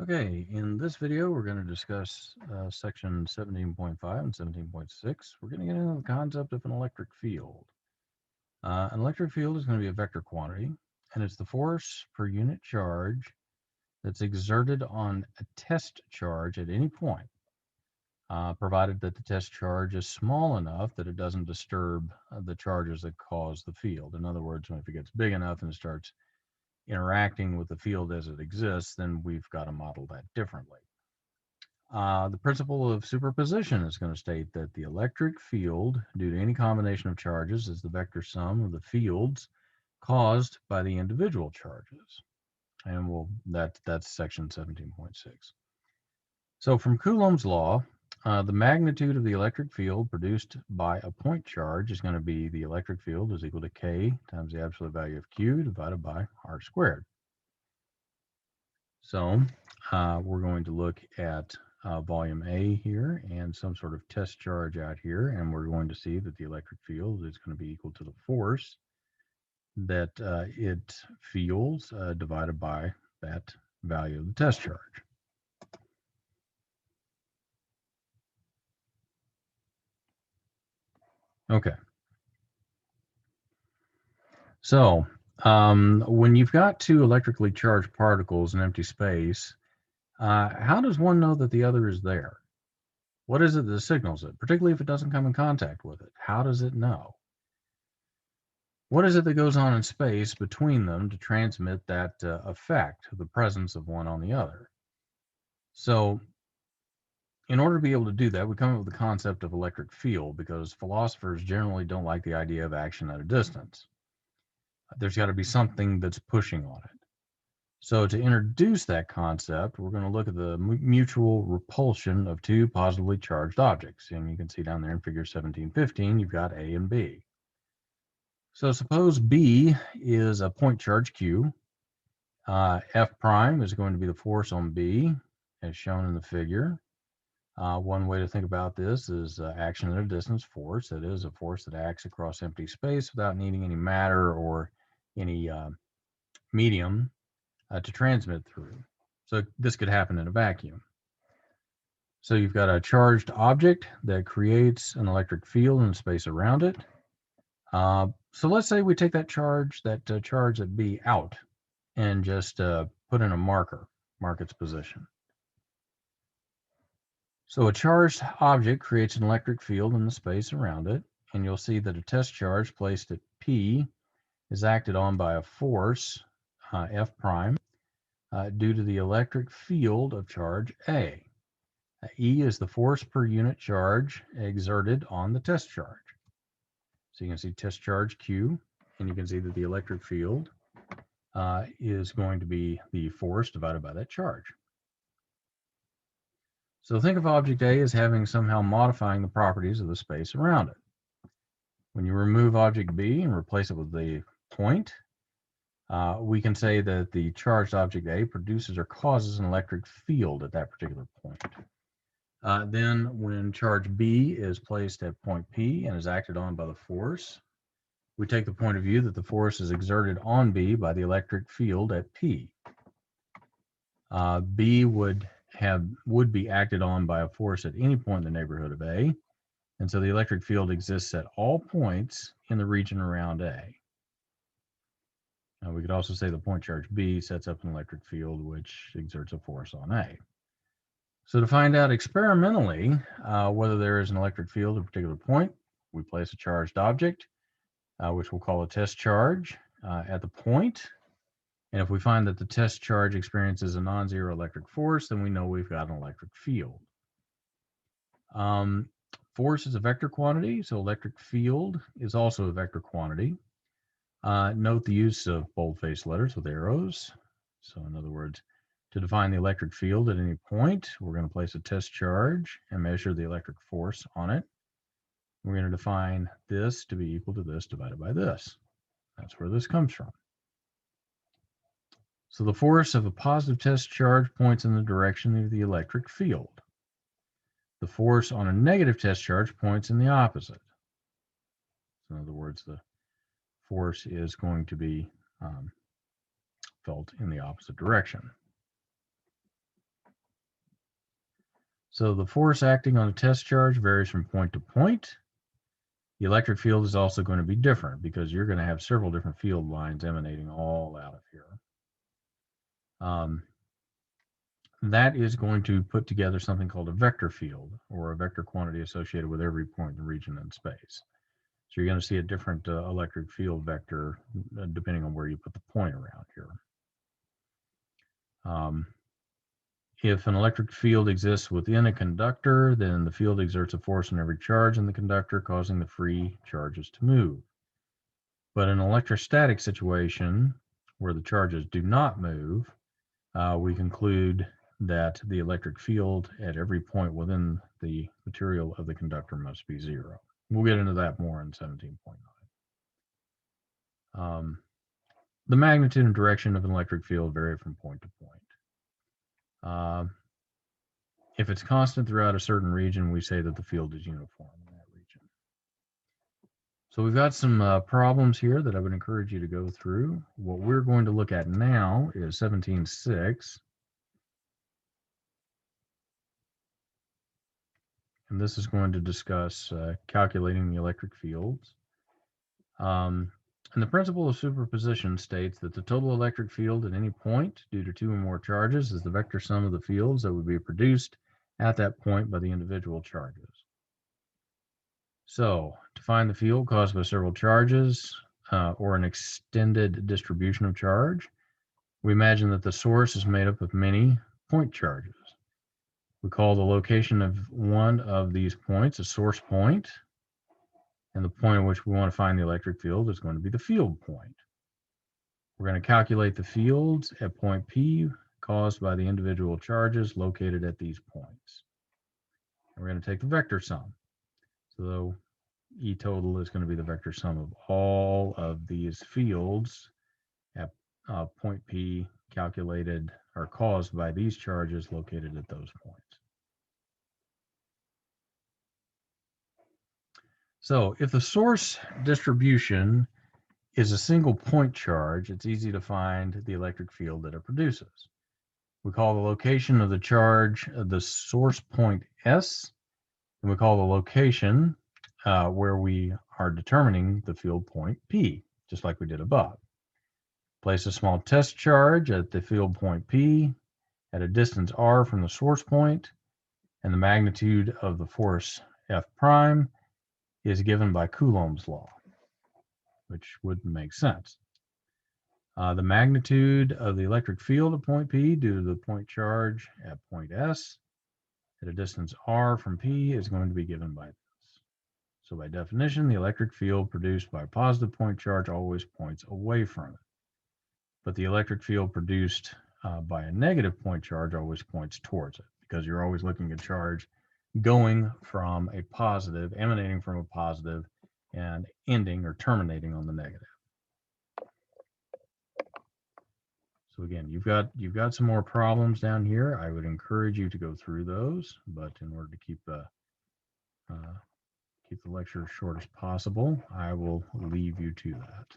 Okay, in this video, we're going to discuss section 17.5 and 17.6. We're going to get into the concept of an electric field. An electric field is going to be a vector quantity, and it's the force per unit charge that's exerted on a test charge at any point, provided that the test charge is small enough that it doesn't disturb the charges that cause the field. In other words, if it gets big enough and it starts interacting with the field as it exists, then we've got to model that differently. The principle of superposition is going to state that the electric field, due to any combination of charges, is the vector sum of the fields caused by the individual charges. And that's section 17.6. So from Coulomb's law, the magnitude of the electric field produced by a point charge is going to be the electric field is equal to K times the absolute value of Q divided by R squared. So we're going to look at volume A here and some sort of test charge out here, and we're going to see that the electric field is going to be equal to the force that it feels divided by that value of the test charge. Okay. So when you've got two electrically charged particles in empty space, how does one know that the other is there? What is it that signals it, particularly if it doesn't come in contact with it? How does it know? What is it that goes on in space between them to transmit that effect, the presence of one on the other? So in order to be able to do that, we come up with the concept of electric field because philosophers generally don't like the idea of action at a distance. There's got to be something that's pushing on it. So to introduce that concept, we're going to look at the mutual repulsion of two positively charged objects. And you can see down there in figure 1715, you've got A and B. So suppose B is a point charge Q. F prime is going to be the force on B, as shown in the figure. One way to think about this is action at a distance force. That is a force that acts across empty space without needing any matter or any medium to transmit through. So this could happen in a vacuum. So you've got a charged object that creates an electric field in the space around it. So let's say we take that charge at B out and just put in a mark its position. So a charged object creates an electric field in the space around it, and you'll see that a test charge placed at P is acted on by a force, F prime, due to the electric field of charge A. E is the force per unit charge exerted on the test charge. So you can see test charge Q, and you can see that the electric field is going to be the force divided by that charge. So think of object A as having somehow modifying the properties of the space around it. When you remove object B and replace it with the point, we can say that the charged object A produces or causes an electric field at that particular point. Then when charge B is placed at point P and is acted on by the force, we take the point of view that the force is exerted on B by the electric field at P. B would be acted on by a force at any point in the neighborhood of A, and so the electric field exists at all points in the region around A. We could also say the point charge B sets up an electric field which exerts a force on A. So to find out experimentally whether there is an electric field at a particular point, we place a charged object, which we'll call a test charge, at the point. And if we find that the test charge experiences a non-zero electric force, then we know we've got an electric field. Force is a vector quantity, so electric field is also a vector quantity. Note the use of bold-faced letters with arrows. So in other words, to define the electric field at any point, we're going to place a test charge and measure the electric force on it. We're going to define this to be equal to this divided by this. That's where this comes from. So the force of a positive test charge points in the direction of the electric field. The force on a negative test charge points in the opposite. So in other words, the force is going to be felt in the opposite direction. So the force acting on a test charge varies from point to point. The electric field is also going to be different because you're going to have several different field lines emanating all out of here. That is going to put together something called a vector field, or a vector quantity associated with every point in the region in space. So you're going to see a different electric field vector depending on where you put the point around here. If an electric field exists within a conductor, then the field exerts a force on every charge in the conductor, causing the free charges to move. But in an electrostatic situation, where the charges do not move, we conclude that the electric field at every point within the material of the conductor must be zero. We'll get into that more in 17.9. The magnitude and direction of an electric field vary from point to point. If it's constant throughout a certain region, we say that the field is uniform in that region. So we've got some problems here that I would encourage you to go through. What we're going to look at now is 17.6. And this is going to discuss calculating the electric fields. And the principle of superposition states that the total electric field at any point due to two or more charges is the vector sum of the fields that would be produced at that point by the individual charges. So to find the field caused by several charges or an extended distribution of charge, we imagine that the source is made up of many point charges. We call the location of one of these points a source point, and the point at which we want to find the electric field is going to be the field point. We're going to calculate the fields at point P caused by the individual charges located at these points. And we're going to take the vector sum. So E total is going to be the vector sum of all of these fields at point P calculated or caused by these charges located at those points. So if the source distribution is a single point charge, it's easy to find the electric field that it produces. We call the location of the charge the source point S, and we call the location where we are determining the field point P, just like we did above. Place a small test charge at the field point P at a distance r from the source point, and the magnitude of the force F prime is given by Coulomb's law, which would make sense. The magnitude of the electric field at point P due to the point charge at point S at a distance r from P is going to be given by this. So by definition, the electric field produced by a positive point charge always points away from it. But the electric field produced by a negative point charge always points towards it, because you're always looking at charge going from a positive, emanating from a positive, and ending or terminating on the negative. So again, you've got some more problems down here. I would encourage you to go through those, but in order to keep the lecture as short as possible, I will leave you to that.